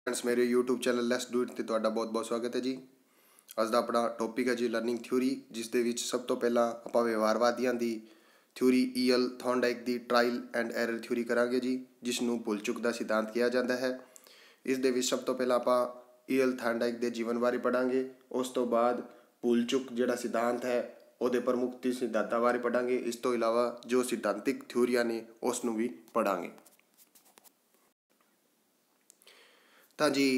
Friends मेरे YouTube channel let's do it ते तुहाडा बहुत बहुत स्वागत है जी। ਅੱਜ ਦਾ ਆਪਣਾ ਟੌਪਿਕ ਹੈ ਜੀ ਲਰਨਿੰਗ ਥਿਊਰੀ, ਜਿਸ ਦੇ ਵਿੱਚ ਸਭ ਤੋਂ ਪਹਿਲਾਂ ਆਪਾਂ ਵਿਵਹਾਰਵਾਦੀਆਂ ਦੀ theory EL Thorndike the trial and error theory ਕਰਾਂਗੇ ਜੀ, ਜਿਸ ਨੂੰ ਭੁੱਲ ਚੁੱਕ ਦਾ ਸਿਧਾਂਤ ਕਿਹਾ ਜਾਂਦਾ ਹੈ। ਇਸ ਦੇ ਵਿੱਚ ਸਭ ਤੋਂ ਪਹਿਲਾਂ ਆਪਾਂ ਈਐਲ ਥੌਰਨਡਾਈਕ ਦੇ ਜੀਵਨ ਬਾਰੇ ਪੜਾਂਗੇ। ਉਸ ਤੋਂ ਬਾਅਦ ਭੁੱਲ ਚੁੱਕ ਜਿਹੜਾ ਸਿਧਾਂਤ ਹੈ ਉਹਦੇ ਪ੍ਰਮੁੱਖ ਤਿੰਨ ਸਿਧਾਂਤਾਂ ਬਾਰੇ ਪੜਾਂਗੇ। ਇਸ ਤੋਂ ਇਲਾਵਾ ਜੋ ਸਿਧਾਂਤਿਕ ਥਿਊਰੀਆਂ ਨੇ ਉਸ ਨੂੰ ਵੀ ਪੜਾਂਗੇ। ਤਾਂ ਜੀ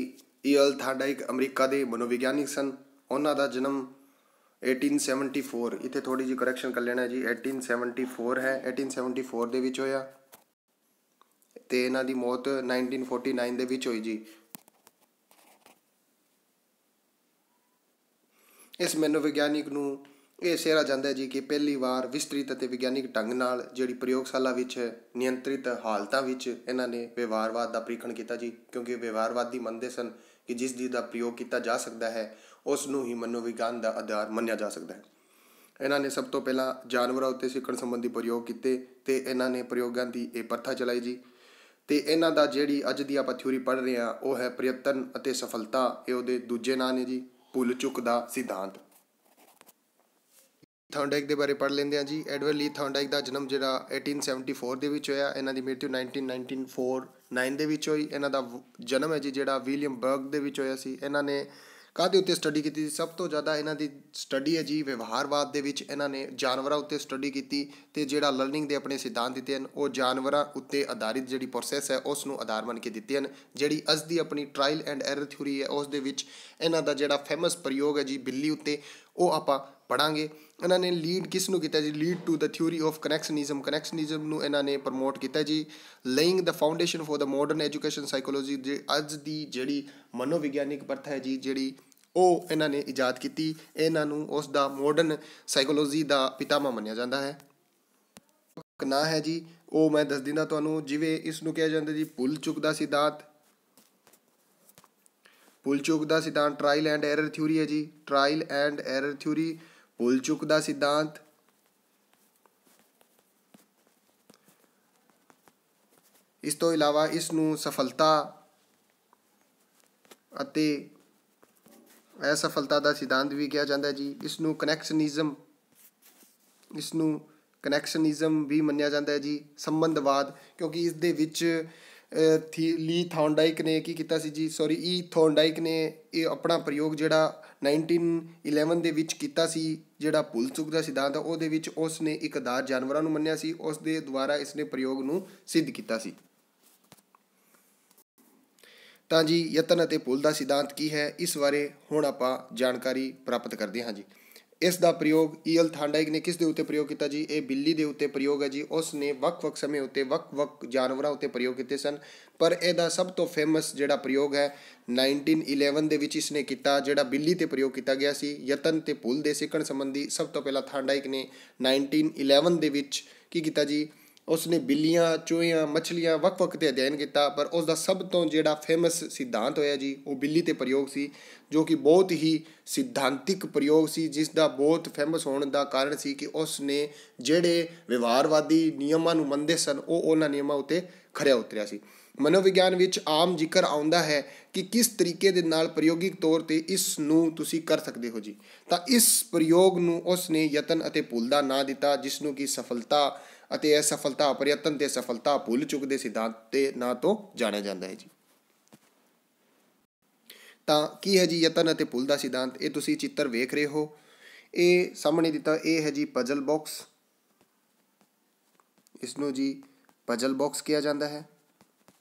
ਈਐਲ ਥੌਰਨਡਾਈਕ ਅਮਰੀਕਾ ਦੇ ਮਨੋਵਿਗਿਆਨਿਕ ਸਨ। ਉਹਨਾਂ ਦਾ ਜਨਮ 1874, ਇੱਥੇ ਥੋੜ੍ਹੀ ਜਿਹੀ ਕਰੈਕਸ਼ਨ ਕਰ ਲੈਣਾ ਜੀ, 1874 ਹੈ, 1874 ਦੇ ਵਿੱਚ ਹੋਇਆ ਅਤੇ ਇਹਨਾਂ ਦੀ ਮੌਤ 1949 ਦੇ ਵਿੱਚ ਹੋਈ ਜੀ। ਇਸ ਮਨੋਵਿਗਿਆਨਿਕ ਨੂੰ ਇਹ ਸਿਹਰਾ ਜਾਂਦਾ ਹੈ ਜੀ ਕਿ ਪਹਿਲੀ ਵਾਰ ਵਿਸਤ੍ਰਿਤ ਅਤੇ ਵਿਗਿਆਨਿਕ ਢੰਗ ਨਾਲ ਜਿਹੜੀ ਪ੍ਰਯੋਗਸ਼ਾਲਾ ਵਿੱਚ ਨਿਯੰਤਰਿਤ ਹਾਲਤਾਂ ਵਿੱਚ ਇਹਨਾਂ ਨੇ ਵਿਵਹਾਰਵਾਦ ਦਾ ਪ੍ਰੀਖਣ ਕੀਤਾ ਜੀ, ਕਿਉਂਕਿ ਵਿਵਹਾਰਵਾਦੀ ਮੰਨਦੇ ਸਨ ਕਿ ਜਿਸ ਚੀਜ਼ ਦਾ ਪ੍ਰਯੋਗ ਕੀਤਾ ਜਾ ਸਕਦਾ ਹੈ ਉਸ ਨੂੰ ਹੀ ਮਨੋਵਿਗਿਆਨ ਦਾ ਆਧਾਰ ਮੰਨਿਆ ਜਾ ਸਕਦਾ ਹੈ। ਇਹਨਾਂ ਨੇ ਸਭ ਤੋਂ ਪਹਿਲਾਂ ਜਾਨਵਰਾਂ ਉੱਤੇ ਸਿੱਖਣ ਸੰਬੰਧੀ ਪ੍ਰਯੋਗ ਕੀਤੇ ਅਤੇ ਇਹਨਾਂ ਨੇ ਪ੍ਰਯੋਗਾਂ ਦੀ ਇਹ ਪ੍ਰਥਾ ਚਲਾਈ ਜੀ। ਅਤੇ ਇਹਨਾਂ ਦਾ ਜਿਹੜੀ ਅੱਜ ਦੀ ਆਪਾਂ ਥਿਊਰੀ ਪੜ੍ਹ ਰਹੇ ਹਾਂ ਉਹ ਹੈ ਪ੍ਰਯਤਨ ਅਤੇ ਸਫਲਤਾ। ਇਹ ਉਹਦੇ ਦੂਜੇ ਨਾਂ ਨੇ ਜੀ, ਭੁੱਲ ਚੁੱਕ ਦਾ ਸਿਧਾਂਤ। ਥੌਰਨਡਾਈਕ ਦੇ ਬਾਰੇ ਪੜ੍ਹ ਲੈਂਦੇ ਹਾਂ ਜੀ। ਐਡਵਰਡ ਲੀ ਥੌਰਨਡਾਈਕ ਦਾ ਜਨਮ ਜਿਹੜਾ 1874 ਦੇ ਵਿੱਚ ਹੋਇਆ, ਇਹਨਾਂ ਦੀ ਮ੍ਰਿਤੂ 1949 ਦੇ ਵਿੱਚ ਹੋਈ। ਇਹਨਾਂ ਦਾ ਜਨਮ ਹੈ ਜੀ ਜਿਹੜਾ ਵਿਲੀਅਮਬਰਗ ਦੇ ਵਿੱਚ ਹੋਇਆ ਸੀ। ਇਹਨਾਂ ਨੇ ਕਾਹਦੇ ਉੱਤੇ ਸਟੱਡੀ ਕੀਤੀ? ਸਭ ਤੋਂ ਜ਼ਿਆਦਾ ਇਹਨਾਂ ਦੀ ਸਟੱਡੀ ਹੈ ਜੀ ਵਿਵਹਾਰਵਾਦ ਦੇ ਵਿੱਚ। ਇਹਨਾਂ ਨੇ ਜਾਨਵਰਾਂ ਉੱਤੇ ਸਟੱਡੀ ਕੀਤੀ ਅਤੇ ਜਿਹੜਾ ਲਰਨਿੰਗ ਦੇ ਆਪਣੇ ਸਿਧਾਂਤ ਦਿੱਤੇ ਹਨ ਉਹ ਜਾਨਵਰਾਂ ਉੱਤੇ ਆਧਾਰਿਤ ਜਿਹੜੀ ਪ੍ਰੋਸੈਸ ਹੈ ਉਸ ਨੂੰ ਆਧਾਰ ਮੰਨ ਕੇ ਦਿੱਤੇ ਹਨ। ਜਿਹੜੀ ਅੱਜ ਦੀ ਆਪਣੀ ਟਰਾਇਲ ਐਂਡ ਐਰਰ ਥਿਊਰੀ ਹੈ ਉਸ ਦੇ ਵਿੱਚ ਇਹਨਾਂ ਦਾ ਜਿਹੜਾ ਫੇਮਸ ਪ੍ਰਯੋਗ ਹੈ ਜੀ ਬਿੱਲੀ ਉੱਤੇ, ਉਹ ਆਪਾਂ ਪੜ੍ਹਾਂਗੇ। ਇਹਨਾਂ ਨੇ ਲੀਡ ਕਿਸ ਨੂੰ ਕੀਤਾ ਜੀ? Lead to the theory of connectionism. Connectionism ਨੂੰ ਇਹਨਾਂ ਨੇ ਪ੍ਰਮੋਟ ਕੀਤਾ ਜੀ। Laying the foundation for the modern education psychology. ਅੱਜ ਦੀ ਜਿਹੜੀ ਮਨੋਵਿਗਿਆਨਿਕ ਪ੍ਰਥਾ ਹੈ ਜੀ ਜਿਹੜੀ ਉਹ ਇਹਨਾਂ ਨੇ ਇਜਾਦ ਕੀਤੀ। ਇਹਨਾਂ ਨੂੰ ਉਸ ਦਾ ਮਾਡਰਨ ਸਾਈਕੋਲੋਜੀ ਦਾ ਪਿਤਾਮਾ ਮੰਨਿਆ ਜਾਂਦਾ ਹੈ। ਨਾਂ ਹੈ ਜੀ ਉਹ ਮੈਂ ਦੱਸ ਦਿੰਦਾ ਤੁਹਾਨੂੰ। ਜਿਵੇਂ ਇਸ ਨੂੰ ਕਿਹਾ ਜਾਂਦਾ ਜੀ ਭੁੱਲ ਚੁੱਕ ਦਾ ਸਿਧਾਂਤ। ਭੁੱਲ ਚੁੱਕ ਦਾ ਸਿਧਾਂਤ ਟਰਾਇਲ ਐਂਡ ਐਰਰ ਥਿਊਰੀ ਹੈ ਜੀ। ਟਰਾਇਲ ਐਂਡ ਐਰਰ ਥਿਊਰੀ, ਭੁੱਲ ਚੁੱਕ ਦਾ ਸਿਧਾਂਤ। ਇਸ ਤੋਂ ਇਲਾਵਾ ਇਸ ਨੂੰ ਸਫਲਤਾ ਅਤੇ ਅਸਫਲਤਾ ਦਾ ਸਿਧਾਂਤ ਵੀ ਕਿਹਾ ਜਾਂਦਾ ਜੀ। ਇਸ ਨੂੰ ਕਨੈਕਸ਼ਨਿਜ਼ਮ ਵੀ ਮੰਨਿਆ ਜਾਂਦਾ ਹੈ ਜੀ। ਸੰਬੰਧਵਾਦ, ਕਿਉਂਕਿ ਇਸ ਦੇ ਵਿੱਚ ਲੀ ਥੌਰਨਡਾਈਕ ਨੇ ਕੀ ਕੀਤਾ ਸੀ ਜੀ, ਈ ਥੌਰਨਡਾਈਕ ਨੇ ਇਹ ਆਪਣਾ ਪ੍ਰਯੋਗ ਜਿਹੜਾ 1911 ਦੇ ਵਿੱਚ ਕੀਤਾ ਸੀ। ਜਿਹੜਾ ਭੁੱਲ ਚੁੱਕ ਦਾ ਸਿਧਾਂਤ ਹੈ ਉਹਦੇ ਵਿੱਚ ਉਸ ਨੇ ਇੱਕ ਆਧਾਰ ਜਾਨਵਰਾਂ ਨੂੰ ਮੰਨਿਆ ਸੀ, ਉਸ ਦੇ ਦੁਆਰਾ ਇਸ ਨੇ ਪ੍ਰਯੋਗ ਨੂੰ ਸਿੱਧ ਕੀਤਾ ਸੀ। ਤਾਂ ਜੀ ਯਤਨ ਅਤੇ ਭੁੱਲ ਦਾ ਸਿਧਾਂਤ ਕੀ ਹੈ, ਇਸ ਬਾਰੇ ਹੁਣ ਆਪਾਂ ਜਾਣਕਾਰੀ ਪ੍ਰਾਪਤ ਕਰਦੇ ਹਾਂ ਜੀ। ਇਸ ਦਾ ਪ੍ਰਯੋਗ ਈਐਲ ਥੌਰਨਡਾਈਕ ਨੇ ਕਿਸ ਦੇ ਉੱਤੇ ਪ੍ਰਯੋਗ ਕੀਤਾ ਜੀ? ਇਹ ਬਿੱਲੀ ਦੇ ਉੱਤੇ ਪ੍ਰਯੋਗ ਹੈ ਜੀ। ਉਸ ਨੇ ਵੱਖ-ਵੱਖ ਸਮੇਂ ਉੱਤੇ ਵੱਖ-ਵੱਖ ਜਾਨਵਰਾਂ ਉੱਤੇ ਪ੍ਰਯੋਗ ਕੀਤੇ ਸਨ, ਪਰ ਇਹਦਾ ਸਭ ਤੋਂ ਫੇਮਸ ਜਿਹੜਾ ਪ੍ਰਯੋਗ ਹੈ 1911 ਦੇ ਵਿੱਚ ਇਸ ਨੇ ਕੀਤਾ, ਜਿਹੜਾ ਬਿੱਲੀ 'ਤੇ ਪ੍ਰਯੋਗ ਕੀਤਾ ਗਿਆ ਸੀ। ਯਤਨ ਅਤੇ ਭੁੱਲ ਦੇ ਸਿੱਖਣ ਸੰਬੰਧੀ ਸਭ ਤੋਂ ਪਹਿਲਾਂ ਥੌਰਨਡਾਈਕ ਨੇ 1911 ਦੇ ਵਿੱਚ ਕੀ ਕੀਤਾ ਜੀ, ਉਸ ਨੇ ਬਿੱਲੀਆਂ, ਚੂਹਿਆਂ, ਮੱਛਲੀਆਂ ਵੱਖ-ਵੱਖ 'ਤੇ ਅਧਿਐਨ ਕੀਤਾ, ਪਰ ਉਸ ਦਾ ਸਭ ਤੋਂ ਜਿਹੜਾ ਫੇਮਸ ਸਿਧਾਂਤ ਹੋਇਆ ਜੀ ਉਹ ਬਿੱਲੀ 'ਤੇ ਪ੍ਰਯੋਗ ਸੀ, ਜੋ ਕਿ ਬਹੁਤ ਹੀ ਸਿਧਾਂਤਿਕ ਪ੍ਰਯੋਗ ਸੀ, ਜਿਸ ਦਾ ਬਹੁਤ ਫੇਮਸ ਹੋਣ ਦਾ ਕਾਰਨ ਸੀ ਕਿ ਉਸ ਨੇ ਜਿਹੜੇ ਵਿਵਹਾਰਵਾਦੀ ਨਿਯਮਾਂ ਨੂੰ ਮੰਨਦੇ ਸਨ ਉਹ ਉਹਨਾਂ ਨਿਯਮਾਂ ਉੱਤੇ ਖਰਿਆ ਉਤਰਿਆ ਸੀ। ਮਨੋਵਿਗਿਆਨ ਵਿੱਚ ਆਮ ਜ਼ਿਕਰ ਆਉਂਦਾ ਹੈ ਕਿ ਕਿਸ ਤਰੀਕੇ ਦੇ ਨਾਲ ਪ੍ਰਯੋਗਿਕ ਤੌਰ 'ਤੇ ਇਸ ਨੂੰ ਤੁਸੀਂ ਕਰ ਸਕਦੇ ਹੋ ਜੀ। ਤਾਂ ਇਸ ਪ੍ਰਯੋਗ ਨੂੰ ਉਸ ਨੇ ਯਤਨ ਅਤੇ ਭੁੱਲ ਦਾ ਨਾਂ ਦਿੱਤਾ, ਜਿਸ ਨੂੰ ਕਿ ਸਫਲਤਾ ਅਤੇ ਅਸਫਲਤਾ, ਪ੍ਰਯਤਨ ਅਤੇ ਸਫਲਤਾ, ਭੁੱਲ ਚੁੱਕ ਦੇ ਸਿਧਾਂਤ ਦੇ ਨਾਂ ਤੋਂ ਜਾਣਿਆ ਜਾਂਦਾ ਹੈ ਜੀ। ਤਾਂ ਕੀ ਹੈ ਜੀ ਯਤਨ ਅਤੇ ਭੁੱਲ ਦਾ ਸਿਧਾਂਤ? ਇਹ ਤੁਸੀਂ ਚਿੱਤਰ ਵੇਖ ਰਹੇ ਹੋ, ਇਹ ਸਾਹਮਣੇ ਦਿੱਤਾ, ਇਹ ਹੈ ਜੀ ਪਜ਼ਲ ਬਾਕਸ। ਇਸ ਨੂੰ ਜੀ ਪਜ਼ਲ ਬਾਕਸ ਕਿਹਾ ਜਾਂਦਾ ਹੈ।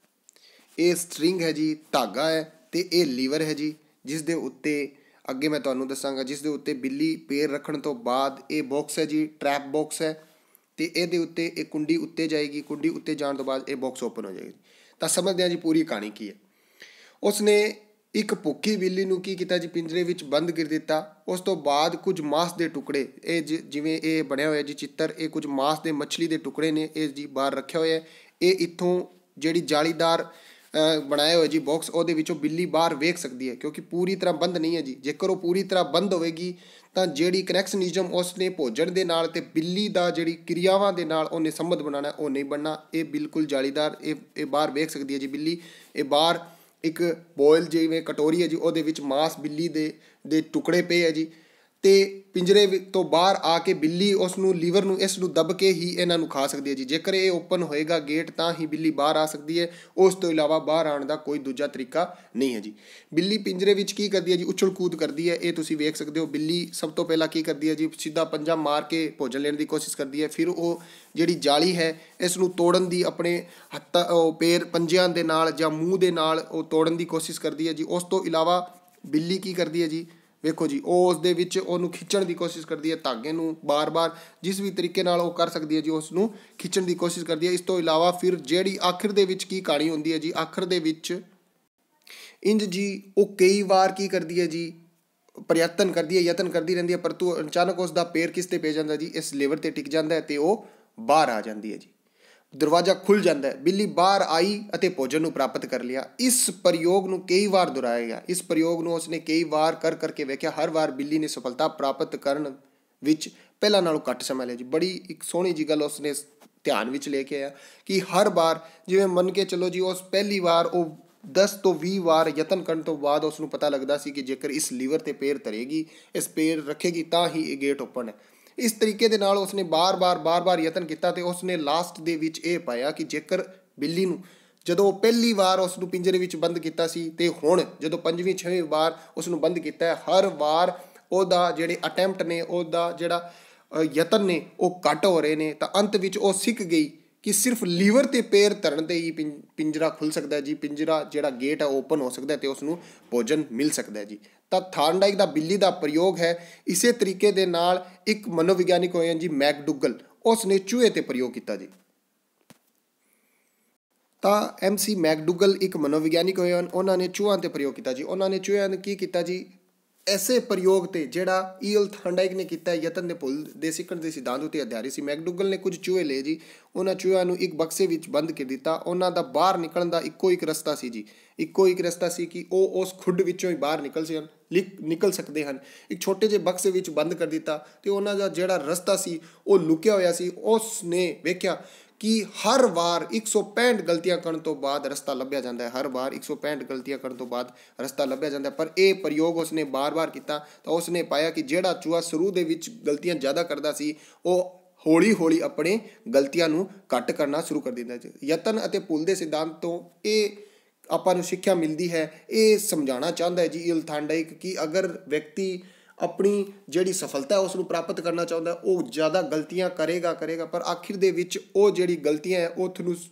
ਇਹ ਸਟਰਿੰਗ ਹੈ ਜੀ, ਧਾਗਾ ਹੈ, ਅਤੇ ਇਹ ਲੀਵਰ ਹੈ ਜੀ, ਜਿਸ ਦੇ ਉੱਤੇ ਅੱਗੇ ਮੈਂ ਤੁਹਾਨੂੰ ਦੱਸਾਂਗਾ, ਜਿਸ ਦੇ ਉੱਤੇ ਬਿੱਲੀ ਪੈਰ ਰੱਖਣ ਤੋਂ ਬਾਅਦ ਇਹ ਬਾਕਸ ਹੈ ਜੀ, ਟਰੈਪ ਬਾਕਸ ਹੈ, ਅਤੇ ਇਹਦੇ ਉੱਤੇ ਇਹ ਕੁੰਡੀ ਉੱਤੇ ਜਾਏਗੀ। ਕੁੰਡੀ ਉੱਤੇ ਜਾਣ ਤੋਂ ਬਾਅਦ ਇਹ ਬਾਕਸ ਓਪਨ ਹੋ ਜਾਏਗੀ। ਤਾਂ ਸਮਝਦੇ ਹਾਂ ਜੀ ਪੂਰੀ ਕਹਾਣੀ ਕੀ ਹੈ। ਉਸ ਨੇ ਇੱਕ ਭੁੱਖੀ ਬਿੱਲੀ ਨੂੰ ਕੀ ਕੀਤਾ ਜੀ, ਪਿੰਜਰੇ ਵਿੱਚ ਬੰਦ ਕਰ ਦਿੱਤਾ। ਉਸ ਤੋਂ ਬਾਅਦ ਕੁਝ ਮਾਂਸ ਦੇ ਟੁਕੜੇ, ਇਹ ਜਿਵੇਂ ਇਹ ਬਣਿਆ ਹੋਇਆ ਜੀ ਚਿੱਤਰ, ਇਹ ਕੁਝ ਮਾਂਸ ਦੇ ਮੱਛਲੀ ਦੇ ਟੁਕੜੇ ਨੇ, ਇਹ ਜੀ ਬਾਹਰ ਰੱਖਿਆ ਹੋਇਆ। ਇਹ ਇੱਥੋਂ ਜਿਹੜੀ ਜਾਲੀਦਾਰ ਬਣਾਇਆ ਹੋਇਆ ਜੀ ਬਾਕਸ, ਉਹਦੇ ਵਿੱਚੋਂ ਬਿੱਲੀ ਬਾਹਰ ਵੇਖ ਸਕਦੀ ਹੈ, ਕਿਉਂਕਿ ਪੂਰੀ ਤਰ੍ਹਾਂ ਬੰਦ ਨਹੀਂ ਹੈ ਜੀ। ਜੇਕਰ ਉਹ ਪੂਰੀ ਤਰ੍ਹਾਂ ਬੰਦ ਹੋਵੇਗੀ ਤਾਂ ਜਿਹੜੀ ਕਨੈਕਸ਼ਨਿਜ਼ਮ ਉਸ ਨੇ ਭੋਜਨ ਦੇ ਨਾਲ ਅਤੇ ਬਿੱਲੀ ਦਾ ਜਿਹੜੀ ਕਿਰਿਆਵਾਂ ਦੇ ਨਾਲ ਉਹਨੇ ਸੰਬੰਧ ਬਣਾਉਣਾ ਉਹ ਨਹੀਂ ਬਣਨਾ। ਇਹ ਬਿਲਕੁਲ ਜਾਲੀਦਾਰ, ਇਹ ਬਾਹਰ ਵੇਖ ਸਕਦੀ ਹੈ ਜੀ ਬਿੱਲੀ, ਇਹ ਬਾਹਰ ਇੱਕ ਬੋਇਲ ਜਿਵੇਂ ਕਟੋਰੀ ਹੈ ਜੀ, ਉਹਦੇ ਵਿੱਚ ਮਾਸ ਬਿੱਲੀ ਦੇ ਟੁਕੜੇ ਪਏ ਹੈ ਜੀ, ਅਤੇ ਪਿੰਜਰੇ ਤੋਂ ਬਾਹਰ ਆ ਕੇ ਬਿੱਲੀ ਉਸ ਨੂੰ ਲੀਵਰ ਨੂੰ ਇਸ ਨੂੰ ਦੱਬ ਕੇ ਹੀ ਇਹਨਾਂ ਨੂੰ ਖਾ ਸਕਦੀ ਹੈ ਜੀ। ਜੇਕਰ ਇਹ ਓਪਨ ਹੋਏਗਾ ਗੇਟ ਤਾਂ ਹੀ ਬਿੱਲੀ ਬਾਹਰ ਆ ਸਕਦੀ ਹੈ, ਉਸ ਤੋਂ ਇਲਾਵਾ ਬਾਹਰ ਆਉਣ ਦਾ ਕੋਈ ਦੂਜਾ ਤਰੀਕਾ ਨਹੀਂ ਹੈ ਜੀ। ਬਿੱਲੀ ਪਿੰਜਰੇ ਵਿੱਚ ਕੀ ਕਰਦੀ ਹੈ ਜੀ, ਉਛਲ ਕੂਦ ਕਰਦੀ ਹੈ, ਇਹ ਤੁਸੀਂ ਵੇਖ ਸਕਦੇ ਹੋ। ਬਿੱਲੀ ਸਭ ਤੋਂ ਪਹਿਲਾਂ ਕੀ ਕਰਦੀ ਹੈ ਜੀ, ਸਿੱਧਾ ਪੰਜਾ ਮਾਰ ਕੇ ਭੋਜਨ ਲੈਣ ਦੀ ਕੋਸ਼ਿਸ਼ ਕਰਦੀ ਹੈ, ਫਿਰ ਉਹ ਜਿਹੜੀ ਜਾਲੀ ਹੈ ਇਸ ਨੂੰ ਤੋੜਨ ਦੀ ਆਪਣੇ ਪੈਰ ਪੰਜਿਆਂ ਦੇ ਨਾਲ ਜਾਂ ਮੂੰਹ ਦੇ ਨਾਲ ਉਹ ਤੋੜਨ ਦੀ ਕੋਸ਼ਿਸ਼ ਕਰਦੀ ਹੈ ਜੀ। ਉਸ ਤੋਂ ਇਲਾਵਾ ਬਿੱਲੀ ਕੀ ਕਰਦੀ ਹੈ ਜੀ, ਵੇਖੋ ਜੀ, ਉਹ ਉਸ ਦੇ ਵਿੱਚ ਉਹਨੂੰ ਖਿੱਚਣ ਦੀ ਕੋਸ਼ਿਸ਼ ਕਰਦੀ ਹੈ, ਧਾਗੇ ਨੂੰ ਬਾਰ-ਬਾਰ ਜਿਸ ਵੀ ਤਰੀਕੇ ਨਾਲ ਉਹ ਕਰ ਸਕਦੀ ਹੈ ਜੀ ਉਸ ਨੂੰ ਖਿੱਚਣ ਦੀ ਕੋਸ਼ਿਸ਼ ਕਰਦੀ ਹੈ। ਇਸ ਤੋਂ ਇਲਾਵਾ ਫਿਰ ਜਿਹੜੀ ਆਖਿਰ ਦੇ ਵਿੱਚ ਕੀ ਕਹਾਣੀ ਹੁੰਦੀ ਹੈ ਜੀ, ਆਖਿਰ ਦੇ ਵਿੱਚ ਇੰਜ ਜੀ ਉਹ ਕਈ ਵਾਰ ਕੀ ਕਰਦੀ ਹੈ ਜੀ, ਪ੍ਰਯਤਨ ਕਰਦੀ ਹੈ, ਯਤਨ ਕਰਦੀ ਰਹਿੰਦੀ ਹੈ, ਪਰੰਤੂ ਅਚਾਨਕ ਉਸ ਦਾ ਪੈਰ ਕਿਸ 'ਤੇ ਪੈ ਜਾਂਦਾ ਜੀ, ਇਸ ਲੀਵਰ 'ਤੇ ਟਿਕ ਜਾਂਦਾ ਹੈ ਅਤੇ ਉਹ ਬਾਹਰ ਆ ਜਾਂਦੀ ਹੈ ਜੀ। ਦਰਵਾਜ਼ਾ ਖੁੱਲ੍ਹ ਜਾਂਦਾ ਹੈ, ਬਿੱਲੀ ਬਾਹਰ ਆਈ ਅਤੇ ਭੋਜਨ ਨੂੰ ਪ੍ਰਾਪਤ ਕਰ ਲਿਆ। ਇਸ ਪ੍ਰਯੋਗ ਨੂੰ ਕਈ ਵਾਰ ਦੁਹਰਾਇਆ ਗਿਆ, ਇਸ ਪ੍ਰਯੋਗ ਨੂੰ ਉਸਨੇ ਕਈ ਵਾਰ ਕਰਕੇ ਵੇਖਿਆ। ਹਰ ਵਾਰ ਬਿੱਲੀ ਨੇ ਸਫਲਤਾ ਪ੍ਰਾਪਤ ਕਰਨ ਵਿੱਚ ਪਹਿਲਾਂ ਨਾਲੋਂ ਘੱਟ ਸਮਾਂ ਲਿਆ ਜੀ। ਬੜੀ ਇੱਕ ਸੋਹਣੀ ਜੀ ਗੱਲ ਉਸਨੇ ਧਿਆਨ ਵਿੱਚ ਲੈ ਕੇ ਆਇਆ ਕਿ ਹਰ ਵਾਰ, ਜਿਵੇਂ ਮੰਨ ਕੇ ਚੱਲੋ ਜੀ, ਉਸ ਪਹਿਲੀ ਵਾਰ ਉਹ 10 ਤੋਂ 20 ਵਾਰ ਯਤਨ ਕਰਨ ਤੋਂ ਬਾਅਦ ਉਸ ਨੂੰ ਪਤਾ ਲੱਗਦਾ ਸੀ ਕਿ ਜੇਕਰ ਇਸ ਲੀਵਰ 'ਤੇ ਪੈਰ ਧਰੇਗੀ, ਇਸ ਪੈਰ ਰੱਖੇਗੀ ਤਾਂ ਹੀ ਇਹ ਗੇਟ ਓਪਨ ਹੈ। ਇਸ ਤਰੀਕੇ ਦੇ ਨਾਲ ਉਸਨੇ ਬਾਰ-ਬਾਰ ਯਤਨ ਕੀਤਾ ਅਤੇ ਉਸਨੇ ਲਾਸਟ ਦੇ ਵਿੱਚ ਇਹ ਪਾਇਆ ਕਿ ਜੇਕਰ ਬਿੱਲੀ ਨੂੰ ਜਦੋਂ ਪਹਿਲੀ ਵਾਰ ਉਸ ਨੂੰ ਪਿੰਜਰੇ ਵਿੱਚ ਬੰਦ ਕੀਤਾ ਸੀ ਅਤੇ ਹੁਣ ਜਦੋਂ 5ਵੀਂ 6ਵੀਂ ਵਾਰ ਉਸ ਨੂੰ ਬੰਦ ਕੀਤਾ ਹੈ, ਹਰ ਵਾਰ ਉਹਦਾ ਜਿਹੜੇ ਅਟੈਂਪਟ ਨੇ, ਉਹਦਾ ਜਿਹੜਾ ਯਤਨ ਨੇ ਉਹ ਘੱਟ ਹੋ ਰਹੇ ਨੇ, ਤਾਂ ਅੰਤ ਵਿੱਚ ਉਹ ਸਿੱਖ ਗਈ ਕਿ ਸਿਰਫ ਲੀਵਰ 'ਤੇ ਪੈਰ ਧਰਨ 'ਤੇ ਹੀ ਪਿੰਜਰਾ ਖੁੱਲ੍ਹ ਸਕਦਾ ਹੈ ਜੀ, ਪਿੰਜਰਾ ਜਿਹੜਾ ਗੇਟ ਹੈ ਓਪਨ ਹੋ ਸਕਦਾ ਅਤੇ ਉਸ ਨੂੰ ਭੋਜਨ ਮਿਲ ਸਕਦਾ ਹੈ ਜੀ। ਤਾਂ ਥਾਰਨਡਾਈਕ ਦਾ ਬਿੱਲੀ ਦਾ ਪ੍ਰਯੋਗ ਹੈ। ਇਸੇ ਤਰੀਕੇ ਦੇ ਨਾਲ ਇੱਕ ਮਨੋਵਿਗਿਆਨਿਕ ਹੋਏ ਹਨ ਜੀ ਮੈਕਡੂਗਲ, ਉਸ ਨੇ ਚੂਹੇ ਤੇ ਪ੍ਰਯੋਗ ਕੀਤਾ ਜੀ। ਤਾਂ MC ਮੈਕਡੂਗਲ ਇੱਕ ਮਨੋਵਿਗਿਆਨਿਕ ਹੋਏ ਹਨ, ਉਹਨਾਂ ਨੇ ਚੂਹਿਆਂ 'ਤੇ ਪ੍ਰਯੋਗ ਕੀਤਾ ਜੀ। ਉਹਨਾਂ ਨੇ ਚੂਹਿਆਂ ਨੇ ਕੀ ਕੀਤਾ ਜੀ, ਐਸੇ ਪ੍ਰਯੋਗ 'ਤੇ ਜਿਹੜਾ ਈਅਲ ਥਾਰਨਡਾਈਕ ਨੇ ਕੀਤਾ, ਯਤਨ ਦੇ ਭੁੱਲ ਦੇ ਸਿੱਖਣ ਦੇ ਸਿਧਾਂਤ ਉੱਤੇ ਆਧਾਰਿਤ ਸੀ। ਮੈਕਡੂਗਲ ਨੇ ਕੁਝ ਚੂਹੇ ਲਏ ਜੀ, ਉਹਨਾਂ ਚੂਹਿਆਂ ਨੂੰ ਇੱਕ ਬਕਸੇ ਵਿੱਚ ਬੰਦ ਕਰ ਦਿੱਤਾ। ਉਹਨਾਂ ਦਾ ਬਾਹਰ ਨਿਕਲਣ ਦਾ ਇੱਕੋ ਇੱਕ ਰਸਤਾ ਸੀ ਜੀ, ਇੱਕੋ ਇੱਕ ਰਸਤਾ ਸੀ ਕਿ ਉਹ ਉਸ ਖੁੱਡ ਵਿੱਚੋਂ ਹੀ ਬਾਹਰ ਨਿਕਲ ਸਕਦੇ ਹਨ। ਇੱਕ ਛੋਟੇ ਜਿਹੇ ਬਕਸੇ ਵਿੱਚ ਬੰਦ ਕਰ ਦਿੱਤਾ ਅਤੇ ਉਹਨਾਂ ਦਾ ਜਿਹੜਾ ਰਸਤਾ ਸੀ ਉਹ ਲੁਕਿਆ ਹੋਇਆ ਸੀ। ਉਸ ਨੇ ਵੇਖਿਆ ਕਿ ਹਰ ਵਾਰ 165 ਗਲਤੀਆਂ ਕਰਨ ਤੋਂ ਬਾਅਦ ਰਸਤਾ ਲੱਭਿਆ ਜਾਂਦਾ ਹੈ, ਹਰ ਵਾਰ 165 ਗਲਤੀਆਂ ਕਰਨ ਤੋਂ ਬਾਅਦ ਰਸਤਾ ਲੱਭਿਆ ਜਾਂਦਾ ਹੈ। ਪਰ ਇਹ ਪ੍ਰਯੋਗ ਉਸਨੇ ਬਾਰ-ਬਾਰ ਕੀਤਾ ਤਾਂ ਉਸਨੇ ਪਾਇਆ ਕਿ ਜਿਹੜਾ ਚੂਹਾ ਸ਼ੁਰੂ ਦੇ ਵਿੱਚ ਗਲਤੀਆਂ ਜ਼ਿਆਦਾ ਕਰਦਾ ਸੀ, ਉਹ ਹੌਲੀ-ਹੌਲੀ ਆਪਣੇ ਗਲਤੀਆਂ ਨੂੰ ਘੱਟ ਕਰਨਾ ਸ਼ੁਰੂ ਕਰ ਦਿੰਦਾ ਸੀ। ਯਤਨ ਅਤੇ ਭੁੱਲ ਦੇ ਸਿਧਾਂਤ ਤੋਂ ਇਹ ਆਪਾਂ ਨੂੰ ਸਿੱਖਿਆ ਮਿਲਦੀ ਹੈ। ਇਹ ਸਮਝਾਉਣਾ ਚਾਹੁੰਦਾ ਹੈ ਜੀ ਈਅਲ ਥਾਰਨਡਾਈਕ ਕਿ ਅਗਰ ਵਿਅਕਤੀ ਆਪਣੀ ਜਿਹੜੀ ਸਫਲਤਾ ਉਸ ਨੂੰ ਪ੍ਰਾਪਤ ਕਰਨਾ ਚਾਹੁੰਦਾ, ਉਹ ਜ਼ਿਆਦਾ ਗਲਤੀਆਂ ਕਰੇਗਾ, ਪਰ ਆਖਿਰ ਦੇ ਵਿੱਚ ਉਹ ਜਿਹੜੀ ਗਲਤੀਆਂ ਹੈ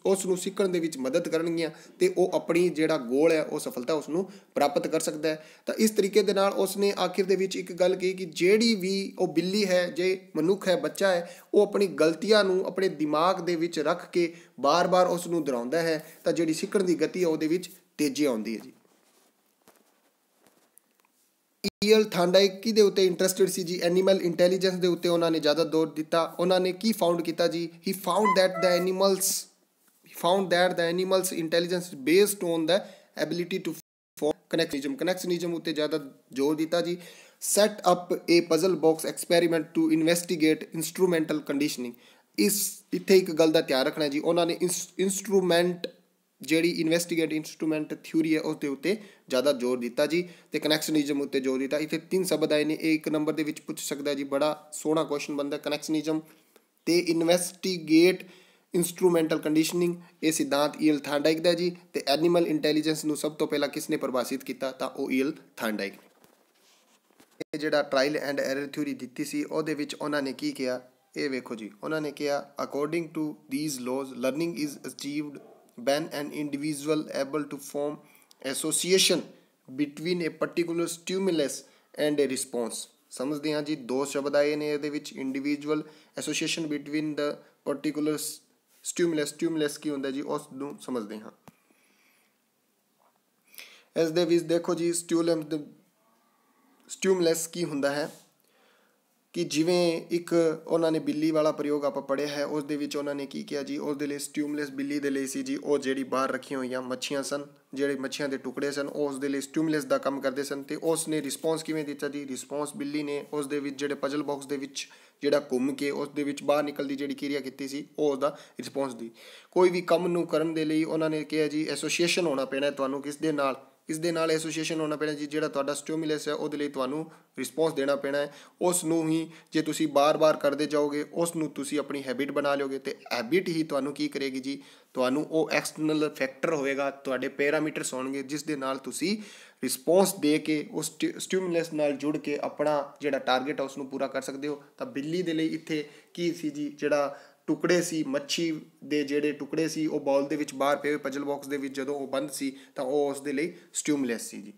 ਉਸ ਨੂੰ ਸਿੱਖਣ ਦੇ ਵਿੱਚ ਮਦਦ ਕਰਨਗੀਆਂ ਅਤੇ ਉਹ ਆਪਣੀ ਜਿਹੜਾ ਗੋਲ ਹੈ ਉਹ ਸਫਲਤਾ ਉਸ ਨੂੰ ਪ੍ਰਾਪਤ ਕਰ ਸਕਦਾ ਹੈ। ਤਾਂ ਇਸ ਤਰੀਕੇ ਦੇ ਨਾਲ ਉਸ ਨੇ ਆਖਿਰ ਦੇ ਵਿੱਚ ਇੱਕ ਗੱਲ ਕਹੀ ਕਿ ਜਿਹੜੀ ਵੀ ਉਹ ਬਿੱਲੀ ਹੈ, ਜੇ ਮਨੁੱਖ ਹੈ, ਬੱਚਾ ਹੈ, ਉਹ ਆਪਣੀ ਗਲਤੀਆਂ ਨੂੰ ਆਪਣੇ ਦਿਮਾਗ ਦੇ ਵਿੱਚ ਰੱਖ ਕੇ ਬਾਰ-ਬਾਰ ਉਸ ਨੂੰ ਦੁਹਰਾਉਂਦਾ ਹੈ ਤਾਂ ਜਿਹੜੀ ਸਿੱਖਣ ਦੀ ਗਤੀ ਹੈ ਉਹਦੇ ਵਿੱਚ ਤੇਜ਼ੀ ਆਉਂਦੀ ਹੈ ਜੀ। ਈਅਲ ਥਾਰਨਡਾਈਕ ਕਿਹਦੇ ਉੱਤੇ ਇੰਟਰਸਟਿਡ ਸੀ ਜੀ, ਐਨੀਮਲ ਇੰਟੈਲੀਜੈਂਸ ਦੇ ਉੱਤੇ ਉਹਨਾਂ ਨੇ ਜ਼ਿਆਦਾ ਜ਼ੋਰ ਦਿੱਤਾ। ਉਹਨਾਂ ਨੇ ਕੀ ਫਾਊਂਡ ਕੀਤਾ ਜੀ, he found that the animals intelligence based on the ability to form connectionism ਉੱਤੇ ਜ਼ਿਆਦਾ ਜ਼ੋਰ ਦਿੱਤਾ ਜੀ। Set up a puzzle box experiment to investigate instrumental conditioning. ਇੱਥੇ ਇੱਕ ਗੱਲ ਦਾ ਧਿਆਨ ਰੱਖਣਾ ਜੀ, ਉਹਨਾਂ ਨੇ ਇੰਸਟਰੂਮੈਂਟ ਜਿਹੜੀ ਇਨਵੈਸਟੀਗੇਟ ਇੰਸਟਰੂਮੈਂਟ ਥਿਊਰੀ ਹੈ ਉਸ ਦੇ ਉੱਤੇ ਜ਼ਿਆਦਾ ਜ਼ੋਰ ਦਿੱਤਾ ਜੀ ਅਤੇ ਕਨੈਕਸ਼ਨਿਜ਼ਮ ਉੱਤੇ ਜ਼ੋਰ ਦਿੱਤਾ। ਇੱਥੇ 3 ਸ਼ਬਦ ਆਏ ਨੇ, ਇਹ 1 ਨੰਬਰ ਦੇ ਵਿੱਚ ਪੁੱਛ ਸਕਦਾ ਜੀ, ਬੜਾ ਸੋਹਣਾ ਕੁਐਸਚਨ ਬਣਦਾ। ਕਨੈਕਸ਼ਨਿਜ਼ਮ ਅਤੇ ਇਨਵੈਸਟੀਗੇਟ ਇੰਸਟਰੂਮੈਂਟਲ ਕੰਡੀਸ਼ਨਿੰਗ, ਇਹ ਸਿਧਾਂਤ ਈਅਲ ਥਾਰਨਡਾਈਕ ਦਾ ਜੀ। ਅਤੇ ਐਨੀਮਲ ਇੰਟੈਲੀਜੈਂਸ ਨੂੰ ਸਭ ਤੋਂ ਪਹਿਲਾਂ ਕਿਸ ਨੇ ਪਰਿਭਾਸ਼ਿਤ ਕੀਤਾ, ਤਾਂ ਉਹ ਈਅਲ ਥਾਰਨਡਾਈਕ। ਇਹ ਜਿਹੜਾ ਟਰਾਇਲ ਐਂਡ ਐਰਰ ਥਿਊਰੀ ਦਿੱਤੀ ਸੀ ਉਹਦੇ ਵਿੱਚ ਉਹਨਾਂ ਨੇ ਕੀ ਕਿਹਾ, ਇਹ ਵੇਖੋ ਜੀ। ਉਹਨਾਂ ਨੇ ਕਿਹਾ according to these laws learning is achieved when an individual able to form association between a particular stimulus and a response। ਸਮਝਦੇ ਹਾਂ ਜੀ, 2 ਸ਼ਬਦ ਆਏ ਨੇ ਇਹਦੇ ਵਿੱਚ, individual association between the particular stimulus ਕੀ ਹੁੰਦਾ ਜੀ, ਉਸ ਨੂੰ ਸਮਝਦੇ ਹਾਂ। ਇਸ ਦੇ ਵਿੱਚ ਦੇਖੋ ਜੀ, ਸਟਿਮੂਲਸ ਕੀ ਹੁੰਦਾ ਹੈ, ਕਿ ਜਿਵੇਂ ਇੱਕ ਉਹਨਾਂ ਨੇ ਬਿੱਲੀ ਵਾਲਾ ਪ੍ਰਯੋਗ ਆਪਾਂ ਪੜ੍ਹਿਆ ਹੈ, ਉਸ ਦੇ ਵਿੱਚ ਉਹਨਾਂ ਨੇ ਕੀ ਕਿਹਾ ਜੀ, ਉਸ ਦੇ ਲਈ ਸਟਿਮੂਲਸ ਬਿੱਲੀ ਦੇ ਲਈ ਸੀ ਜੀ, ਉਹ ਜਿਹੜੀ ਬਾਹਰ ਰੱਖੀਆਂ ਹੋਈਆਂ ਮੱਛੀਆਂ ਸਨ, ਜਿਹੜੇ ਮੱਛੀਆਂ ਦੇ ਟੁਕੜੇ ਸਨ, ਉਹ ਉਸ ਦੇ ਲਈ ਸਟਿਮੂਲਸ ਦਾ ਕੰਮ ਕਰਦੇ ਸਨ। ਅਤੇ ਉਸ ਨੇ ਰਿਸਪੌਂਸ ਕਿਵੇਂ ਦਿੱਤਾ ਜੀ, ਰਿਸਪੌਂਸ ਬਿੱਲੀ ਨੇ ਉਸ ਦੇ ਵਿੱਚ ਜਿਹੜੇ ਪਜ਼ਲ ਬਾਕਸ ਦੇ ਵਿੱਚ ਜਿਹੜਾ ਘੁੰਮ ਕੇ ਉਸ ਦੇ ਵਿੱਚ ਬਾਹਰ ਨਿਕਲਦੀ ਜਿਹੜੀ ਕਿਰਿਆ ਕੀਤੀ ਸੀ, ਉਹ ਉਹਦਾ ਰਿਸਪੌਂਸ ਦੀ। ਕੋਈ ਵੀ ਕੰਮ ਨੂੰ ਕਰਨ ਦੇ ਲਈ ਉਹਨਾਂ ਨੇ ਕਿਹਾ ਜੀ ਐਸੋਸੀਏਸ਼ਨ ਹੋਣਾ ਪੈਣਾ ਤੁਹਾਨੂੰ ਕਿਸ ਦੇ ਨਾਲ ਐਸੋਸੀਏਸ਼ਨ ਹੋਣਾ ਪੈਣਾ ਜੀ, ਜਿਹੜਾ ਤੁਹਾਡਾ ਸਟਿਮੂਲਸ ਹੈ ਉਹਦੇ ਲਈ ਤੁਹਾਨੂੰ ਰਿਸਪੌਂਸ ਦੇਣਾ ਪੈਣਾ ਹੈ। ਉਸ ਨੂੰ ਹੀ ਜੇ ਤੁਸੀਂ ਬਾਰ-ਬਾਰ ਕਰਦੇ ਜਾਓਗੇ, ਉਸ ਨੂੰ ਤੁਸੀਂ ਆਪਣੀ ਹੈਬਿਟ ਬਣਾ ਲਿਓਗੇ, ਅਤੇ ਹੈਬਿਟ ਹੀ ਤੁਹਾਨੂੰ ਕੀ ਕਰੇਗੀ ਜੀ, ਤੁਹਾਨੂੰ ਉਹ ਐਕਸਟਰਨਲ ਫੈਕਟਰ ਹੋਵੇਗਾ, ਤੁਹਾਡੇ ਪੈਰਾਮੀਟਰਸ ਹੋਣਗੇ, ਜਿਸ ਦੇ ਨਾਲ ਤੁਸੀਂ ਰਿਸਪੌਂਸ ਦੇ ਕੇ ਉਸ ਸਟਿਮੂਲਸ ਨਾਲ ਜੁੜ ਕੇ ਆਪਣਾ ਜਿਹੜਾ ਟਾਰਗੇਟ ਹੈ ਉਸ ਨੂੰ ਪੂਰਾ ਕਰ ਸਕਦੇ ਹੋ। ਤਾਂ ਬਿੱਲੀ ਦੇ ਲਈ ਇੱਥੇ ਕੀ ਸੀ ਜੀ, ਜਿਹੜਾ ਟੁਕੜੇ ਸੀ, ਮੱਛੀ ਦੇ ਜਿਹੜੇ ਟੁਕੜੇ ਸੀ ਉਹ ਬਾਉਲ ਦੇ ਵਿੱਚ ਬਾਹਰ ਪਏ ਹੋਏ ਪਜ਼ਲ ਬਾਕਸ ਦੇ ਵਿੱਚ ਜਦੋਂ ਉਹ ਬੰਦ ਸੀ ਤਾਂ ਉਹ ਉਸ ਦੇ ਲਈ ਸਟਿਮੂਲਸ ਸੀ ਜੀ।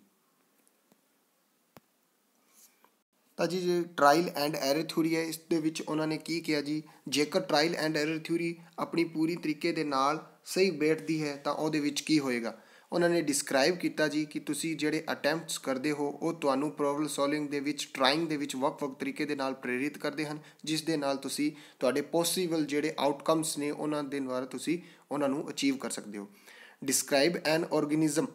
ਤਾਂ ਜੀ ਜੇ ਟਰਾਇਲ ਐਂਡ ਐਰਰ ਥਿਊਰੀ ਹੈ, ਇਸ ਦੇ ਵਿੱਚ ਉਹਨਾਂ ਨੇ ਕੀ ਕਿਹਾ ਜੀ, ਜੇਕਰ ਟਰਾਇਲ ਐਂਡ ਐਰਰ ਥਿਊਰੀ ਆਪਣੀ ਪੂਰੀ ਤਰੀਕੇ ਦੇ ਨਾਲ ਸਹੀ ਬੈਠਦੀ ਹੈ ਤਾਂ ਉਹਦੇ ਵਿੱਚ ਕੀ ਹੋਏਗਾ। ਉਹਨਾਂ ਨੇ ਡਿਸਕ੍ਰਾਈਬ ਕੀਤਾ ਜੀ ਕਿ ਤੁਸੀਂ ਜਿਹੜੇ ਅਟੈਂਪਟਸ ਕਰਦੇ ਹੋ ਉਹ ਤੁਹਾਨੂੰ ਪ੍ਰੋਬਲਮ ਸੋਲਵਿੰਗ ਦੇ ਵਿੱਚ, ਟਰਾਇੰਗ ਦੇ ਵਿੱਚ ਵੱਖ-ਵੱਖ ਤਰੀਕੇ ਦੇ ਨਾਲ ਪ੍ਰੇਰਿਤ ਕਰਦੇ ਹਨ, ਜਿਸ ਦੇ ਨਾਲ ਤੁਸੀਂ ਤੁਹਾਡੇ ਪੋਸੀਬਲ ਜਿਹੜੇ ਆਊਟਕਮਸ ਨੇ ਉਹਨਾਂ ਦੇ ਦੁਆਰਾ ਤੁਸੀਂ ਉਹਨਾਂ ਨੂੰ ਅਚੀਵ ਕਰ ਸਕਦੇ ਹੋ। Describe N organism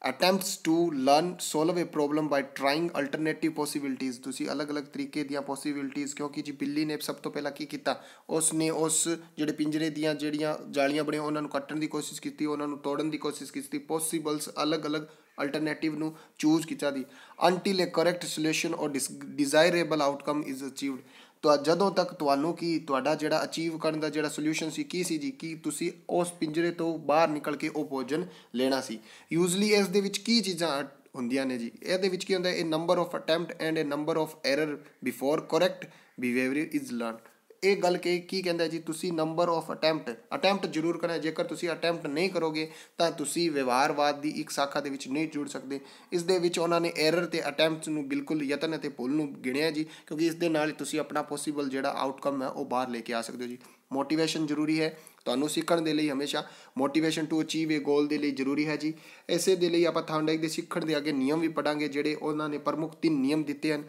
attempts to learn solve a problem by trying alternative possibilities। ਤੁਸੀਂ ਅਲੱਗ-ਅਲੱਗ ਤਰੀਕੇ ਦੀਆਂ ਪੋਸੀਬਿਲਿਟੀਜ਼, ਕਿਉਂਕਿ ਜੀ ਬਿੱਲੀ ਨੇ ਸਭ ਤੋਂ ਪਹਿਲਾਂ ਕੀ ਕੀਤਾ, ਉਸ ਨੇ ਉਸ ਜਿਹੜੇ ਪਿੰਜਰੇ ਦੀਆਂ ਜਿਹੜੀਆਂ ਜਾਲੀਆਂ ਬਣੀਆਂ ਉਹਨਾਂ ਨੂੰ ਕੱਟਣ ਦੀ ਕੋਸ਼ਿਸ਼ ਕੀਤੀ, ਉਹਨਾਂ ਨੂੰ ਤੋੜਨ ਦੀ ਕੋਸ਼ਿਸ਼ ਕੀਤੀ, ਪੋਸੀਬਲਸ ਅਲੱਗ-ਅਲੱਗ ਅਲਟਰਨੇਟਿਵ ਨੂੰ ਚੂਜ਼ ਕੀਤਾ ਦੀ, until a correct solution or desirable outcome is achieved। ਜਦੋਂ ਤੱਕ ਤੁਹਾਨੂੰ ਕੀ ਤੁਹਾਡਾ ਜਿਹੜਾ ਅਚੀਵ ਕਰਨ ਦਾ ਜਿਹੜਾ ਸੋਲਿਊਸ਼ਨ ਸੀ ਕੀ ਸੀ ਜੀ, ਕਿ ਤੁਸੀਂ ਉਸ ਪਿੰਜਰੇ ਤੋਂ ਬਾਹਰ ਨਿਕਲ ਕੇ ਉਹ ਭੋਜਨ ਲੈਣਾ ਸੀ। ਯੂਜ਼ਲੀ ਇਸ ਦੇ ਵਿੱਚ ਕੀ ਚੀਜ਼ਾਂ ਹੁੰਦੀਆਂ ਨੇ ਜੀ, ਇਹਦੇ ਵਿੱਚ ਕੀ ਹੁੰਦਾ, ਇਹ number of attempt and A number of error before correct behaviour is learn. ਇਹ ਗੱਲ ਕੀ ਕਹਿੰਦਾ ਜੀ, ਤੁਸੀਂ ਨੰਬਰ ਆਫ ਅਟੈਂਪਟ ਜ਼ਰੂਰ ਕਰਨਾ, ਜੇਕਰ ਤੁਸੀਂ ਅਟੈਂਪਟ ਨਹੀਂ ਕਰੋਗੇ ਤਾਂ ਤੁਸੀਂ ਵਿਵਹਾਰਵਾਦ ਦੀ ਇੱਕ ਸ਼ਾਖਾ ਦੇ ਵਿੱਚ ਨਹੀਂ ਜੁੜ ਸਕਦੇ। ਇਸ ਦੇ ਵਿੱਚ ਉਹਨਾਂ ਨੇ ਐਰਰ ਅਤੇ ਅਟੈਂਪਟਸ ਨੂੰ ਬਿਲਕੁਲ ਯਤਨ ਅਤੇ ਭੁੱਲ ਨੂੰ ਗਿਣਿਆ ਜੀ, ਕਿਉਂਕਿ ਇਸ ਦੇ ਨਾਲ ਤੁਸੀਂ ਆਪਣਾ ਪੋਸੀਬਲ ਜਿਹੜਾ ਆਊਟਕਮ ਹੈ ਉਹ ਬਾਹਰ ਲੈ ਕੇ ਆ ਸਕਦੇ ਹੋ ਜੀ। ਮੋਟੀਵੇਸ਼ਨ ਜ਼ਰੂਰੀ ਹੈ ਤੁਹਾਨੂੰ ਸਿੱਖਣ ਦੇ ਲਈ, ਹਮੇਸ਼ਾ ਮੋਟੀਵੇਸ਼ਨ ਟੂ ਅਚੀਵ ਏ ਗੋਲ ਦੇ ਲਈ ਜ਼ਰੂਰੀ ਹੈ ਜੀ। ਇਸੇ ਦੇ ਲਈ ਆਪਾਂ ਥਾਂਡਾਈਕ ਦੇ ਸਿੱਖਣ ਦੇ ਅੱਗੇ ਨਿਯਮ ਵੀ ਪੜਾਂਗੇ, ਜਿਹੜੇ ਉਹਨਾਂ ਨੇ ਪ੍ਰਮੁੱਖ 3 ਨਿਯਮ ਦਿੱਤੇ ਹਨ।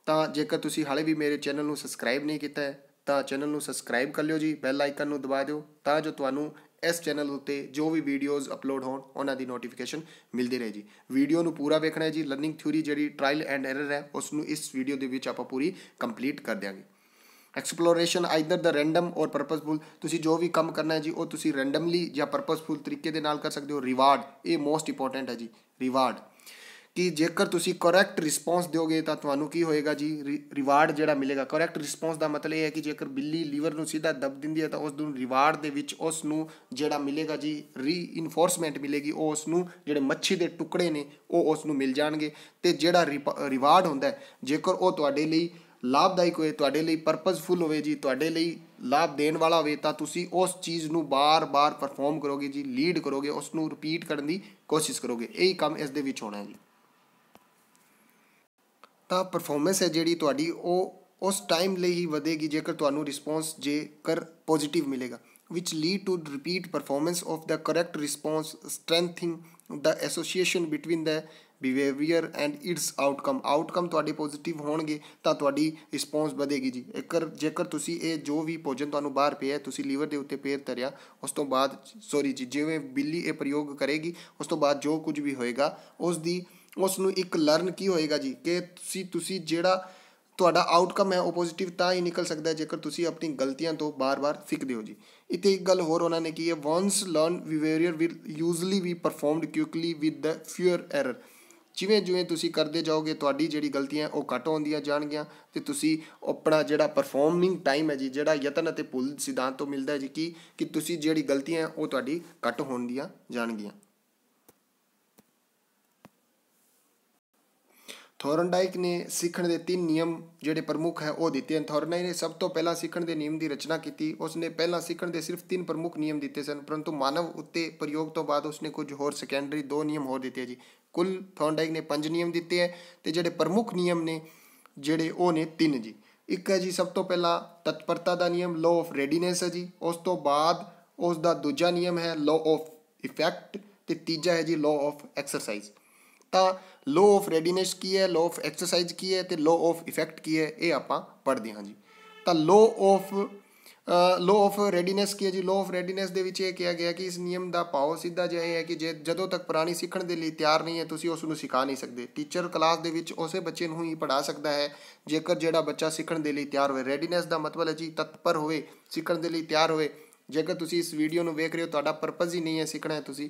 ਤਾਂ ਜੇਕਰ ਤੁਸੀਂ ਹਾਲੇ ਵੀ ਮੇਰੇ ਚੈਨਲ ਨੂੰ ਸਬਸਕ੍ਰਾਈਬ ਨਹੀਂ ਕੀਤਾ ਹੈ ਤਾਂ ਚੈਨਲ ਨੂੰ ਸਬਸਕ੍ਰਾਈਬ ਕਰ ਲਿਓ ਜੀ, ਬੈਲ ਆਈਕਨ ਨੂੰ ਦਬਾ ਦਿਓ, ਤਾਂ ਜੋ ਤੁਹਾਨੂੰ ਇਸ ਚੈਨਲ ਉੱਤੇ ਜੋ ਵੀ ਵੀਡੀਓਜ਼ ਅਪਲੋਡ ਹੋਣ ਉਹਨਾਂ ਦੀ ਨੋਟੀਫਿਕੇਸ਼ਨ ਮਿਲਦੀ ਰਹੇ ਜੀ। ਵੀਡੀਓ ਨੂੰ ਪੂਰਾ ਵੇਖਣਾ ਹੈ ਜੀ। ਲਰਨਿੰਗ ਥਿਊਰੀ ਜਿਹੜੀ ਟਰਾਇਲ ਐਂਡ ਐਰਰ ਹੈ ਉਸ ਨੂੰ ਇਸ ਵੀਡੀਓ ਦੇ ਵਿੱਚ ਆਪਾਂ ਪੂਰੀ ਕੰਪਲੀਟ ਕਰ ਦਿਆਂਗੇ। ਐਕਸਪਲੋਰੇਸ਼ਨ ਆਈਦਰ ਦਾ ਰੈਂਡਮ ਔਰ ਪਰਪਸਫੁਲ, ਤੁਸੀਂ ਜੋ ਵੀ ਕੰਮ ਕਰਨਾ ਹੈ ਜੀ ਉਹ ਤੁਸੀਂ ਰੈਂਡਮਲੀ ਜਾਂ ਪਰਪਸਫੁਲ ਤਰੀਕੇ ਦੇ ਨਾਲ ਕਰ ਸਕਦੇ ਹੋ। ਰਿਵਾਰਡ, ਇਹ ਮੋਸਟ ਇੰਪੋਰਟੈਂਟ ਹੈ ਜੀ, ਰਿਵਾਰਡ, ਕਿ ਜੇਕਰ ਤੁਸੀਂ ਕਰੈਕਟ ਰਿਸਪੌਂਸ ਦਿਓਗੇ ਤਾਂ ਤੁਹਾਨੂੰ ਕੀ ਹੋਏਗਾ ਜੀ, ਰਿਵਾਰਡ ਜਿਹੜਾ ਮਿਲੇਗਾ। ਕਰੈਕਟ ਰਿਸਪੌਂਸ ਦਾ ਮਤਲਬ ਇਹ ਹੈ ਕਿ ਜੇਕਰ ਬਿੱਲੀ ਲੀਵਰ ਨੂੰ ਸਿੱਧਾ ਦਬ ਦਿੰਦੀ ਹੈ ਤਾਂ ਉਸ ਨੂੰ ਰਿਵਾਰਡ ਦੇ ਵਿੱਚ ਉਸ ਨੂੰ ਜਿਹੜਾ ਮਿਲੇਗਾ ਜੀ, ਰੀਇਨਫੋਰਸਮੈਂਟ ਮਿਲੇਗੀ, ਉਹ ਉਸ ਨੂੰ ਜਿਹੜੇ ਮੱਛੀ ਦੇ ਟੁਕੜੇ ਨੇ ਉਹ ਉਸ ਨੂੰ ਮਿਲ ਜਾਣਗੇ। ਅਤੇ ਜਿਹੜਾ ਰਿਵਾਰਡ ਹੁੰਦਾ ਜੇਕਰ ਉਹ ਤੁਹਾਡੇ ਲਈ ਲਾਭਦਾਇਕ ਹੋਏ, ਤੁਹਾਡੇ ਲਈ ਪਰਪਸਫੁਲ ਹੋਵੇ ਜੀ, ਤੁਹਾਡੇ ਲਈ ਲਾਭ ਦੇਣ ਵਾਲਾ ਹੋਵੇ, ਤਾਂ ਤੁਸੀਂ ਉਸ ਚੀਜ਼ ਨੂੰ ਬਾਰ-ਬਾਰ ਪਰਫੋਰਮ ਕਰੋਗੇ ਜੀ, ਲੀਡ ਕਰੋਗੇ, ਉਸ ਨੂੰ ਰਿਪੀਟ ਕਰਨ ਦੀ ਕੋਸ਼ਿਸ਼ ਕਰੋਗੇ। ਇਹੀ ਕੰਮ ਇਸ ਦੇ ਵਿੱਚ ਹੋਣਾ ਜੀ। ਤਾਂ ਪਰਫੋਰਮੈਂਸ ਹੈ ਜਿਹੜੀ ਤੁਹਾਡੀ ਉਹ ਉਸ ਟਾਈਮ ਲਈ ਹੀ ਵਧੇਗੀ ਜੇਕਰ ਤੁਹਾਨੂੰ ਰਿਸਪੌਂਸ ਜੇਕਰ ਪੋਜ਼ੀਟਿਵ ਮਿਲੇਗਾ, which lead to repeat performance of the correct response, strengthening the association between the behavior and its outcome ਤੁਹਾਡੇ ਪੋਜ਼ੀਟਿਵ ਹੋਣਗੇ ਤਾਂ ਤੁਹਾਡੀ ਰਿਸਪੌਂਸ ਵਧੇਗੀ ਜੀ। ਜੇਕਰ ਤੁਸੀਂ ਇਹ ਜੋ ਵੀ ਭੋਜਨ ਤੁਹਾਨੂੰ ਬਾਹਰ ਪਿਆ, ਤੁਸੀਂ ਲੀਵਰ ਦੇ ਉੱਤੇ ਪੈਰ ਧਰਿਆ, ਉਸ ਤੋਂ ਬਾਅਦ ਜਿਵੇਂ ਬਿੱਲੀ ਇਹ ਪ੍ਰਯੋਗ ਕਰੇਗੀ, ਉਸ ਤੋਂ ਬਾਅਦ ਜੋ ਕੁਝ ਵੀ ਹੋਏਗਾ ਉਸ ਨੂੰ ਇੱਕ ਲਰਨ ਕੀ ਹੋਏਗਾ ਜੀ, ਕਿ ਤੁਸੀਂ ਜਿਹੜਾ ਤੁਹਾਡਾ ਆਊਟਕਮ ਹੈ ਉਹ ਪੋਜ਼ੀਟਿਵ ਤਾਂ ਹੀ ਨਿਕਲ ਸਕਦਾ ਜੇਕਰ ਤੁਸੀਂ ਆਪਣੀ ਗਲਤੀਆਂ ਤੋਂ ਬਾਰ-ਬਾਰ ਸਿੱਖਦੇ ਹੋ ਜੀ। ਇੱਥੇ ਇੱਕ ਗੱਲ ਹੋਰ ਉਹਨਾਂ ਨੇ ਕੀ ਹੈ, once learn behaviour will usually be performed quickly with the fewer error. ਜਿਵੇਂ ਤੁਸੀਂ ਕਰਦੇ ਜਾਓਗੇ ਤੁਹਾਡੀ ਜਿਹੜੀ ਗਲਤੀਆਂ ਉਹ ਘੱਟ ਹੁੰਦੀਆਂ ਜਾਣਗੀਆਂ ਅਤੇ ਤੁਸੀਂ ਆਪਣਾ ਜਿਹੜਾ ਪਰਫੋਰਮਿੰਗ ਟਾਈਮ ਹੈ ਜੀ, ਜਿਹੜਾ ਯਤਨ ਅਤੇ ਭੁੱਲ ਸਿਧਾਂਤ ਤੋਂ ਮਿਲਦਾ ਹੈ ਜੀ, ਕਿ ਤੁਸੀਂ ਜਿਹੜੀ ਗਲਤੀਆਂ ਉਹ ਤੁਹਾਡੀ ਘੱਟ ਹੁੰਦੀਆਂ ਜਾਣਗੀਆਂ। ਥੋਰਨਡਾਈਕ ਨੇ ਸਿੱਖਣ ਦੇ 3 ਨਿਯਮ ਜਿਹੜੇ ਪ੍ਰਮੁੱਖ ਹੈ ਉਹ ਦਿੱਤੇ ਹਨ। ਥੋਰਨਡਾਈਕ ਨੇ ਸਭ ਤੋਂ ਪਹਿਲਾਂ ਸਿੱਖਣ ਦੇ ਨਿਯਮ ਦੀ ਰਚਨਾ ਕੀਤੀ। ਉਸਨੇ ਪਹਿਲਾਂ ਸਿੱਖਣ ਦੇ ਸਿਰਫ 3 ਪ੍ਰਮੁੱਖ ਨਿਯਮ ਦਿੱਤੇ ਸਨ, ਪਰੰਤੂ ਮਾਨਵ ਉੱਤੇ ਪ੍ਰਯੋਗ ਤੋਂ ਬਾਅਦ ਉਸਨੇ ਕੁਝ ਹੋਰ ਸੈਕੰਡਰੀ 2 ਨਿਯਮ ਹੋਰ ਦਿੱਤੇ ਜੀ। ਕੁੱਲ ਥੋਰਨਡਾਈਕ ਨੇ 5 ਨਿਯਮ ਦਿੱਤੇ ਹੈ ਅਤੇ ਜਿਹੜੇ ਪ੍ਰਮੁੱਖ ਨਿਯਮ ਨੇ ਜਿਹੜੇ ਉਹ ਨੇ 3 ਜੀ। ਇੱਕ ਹੈ ਜੀ ਸਭ ਤੋਂ ਪਹਿਲਾਂ ਤਤਪਰਤਾ ਦਾ ਨਿਯਮ, ਲਾਅ ਆਫ ਰੈਡੀਨੈਸ ਹੈ ਜੀ। ਉਸ ਤੋਂ ਬਾਅਦ ਉਸ ਦਾ ਦੂਜਾ ਨਿਯਮ ਹੈ ਲਾਅ ਆਫ ਇਫੈਕਟ ਅਤੇ ਤੀਜਾ ਹੈ ਜੀ ਲਾਅ ਆਫ ਐਕਸਰਸਾਈਜ਼। ਤਾਂ ਲੋ ਆਫ ਰੈਡੀਨੈਸ ਕੀ ਹੈ, ਲੋ ਆਫ ਐਕਸਰਸਾਈਜ਼ ਕੀ ਹੈ, ਅਤੇ ਲੋ ਆਫ ਇਫੈਕਟ ਕੀ ਹੈ, ਇਹ ਆਪਾਂ ਪੜ੍ਹਦੇ ਹਾਂ ਜੀ। ਤਾਂ ਲੋ ਆਫ ਰੈਡੀਨੈਸ ਕੀ ਹੈ ਜੀ। ਲੋ ਆਫ ਰੈਡੀਨੈਸ ਦੇ ਵਿੱਚ ਇਹ ਕਿਹਾ ਗਿਆ ਕਿ ਇਸ ਨਿਯਮ ਦਾ ਭਾਵ ਸਿੱਧਾ ਜਿਹਾ ਇਹ ਹੈ ਕਿ ਜਦੋਂ ਤੱਕ ਪ੍ਰਾਣੀ ਸਿੱਖਣ ਦੇ ਲਈ ਤਿਆਰ ਨਹੀਂ ਹੈ, ਤੁਸੀਂ ਉਸ ਨੂੰ ਸਿਖਾ ਨਹੀਂ ਸਕਦੇ। ਟੀਚਰ ਕਲਾਸ ਦੇ ਵਿੱਚ ਉਸੇ ਬੱਚੇ ਨੂੰ ਹੀ ਪੜ੍ਹਾ ਸਕਦਾ ਹੈ ਜੇਕਰ ਜਿਹੜਾ ਬੱਚਾ ਸਿੱਖਣ ਦੇ ਲਈ ਤਿਆਰ ਹੋਵੇ। ਰੈਡੀਨੈਸ ਦਾ ਮਤਲਬ ਹੈ ਜੀ ਤਤਪਰ ਹੋਵੇ, ਸਿੱਖਣ ਦੇ ਲਈ ਤਿਆਰ ਹੋਵੇ। ਜੇਕਰ ਤੁਸੀਂ ਇਸ ਵੀਡੀਓ ਨੂੰ ਵੇਖ ਰਹੇ ਹੋ, ਤੁਹਾਡਾ ਪਰਪਸ ਹੀ ਨਹੀਂ ਹੈ ਸਿੱਖਣਾ ਹੈ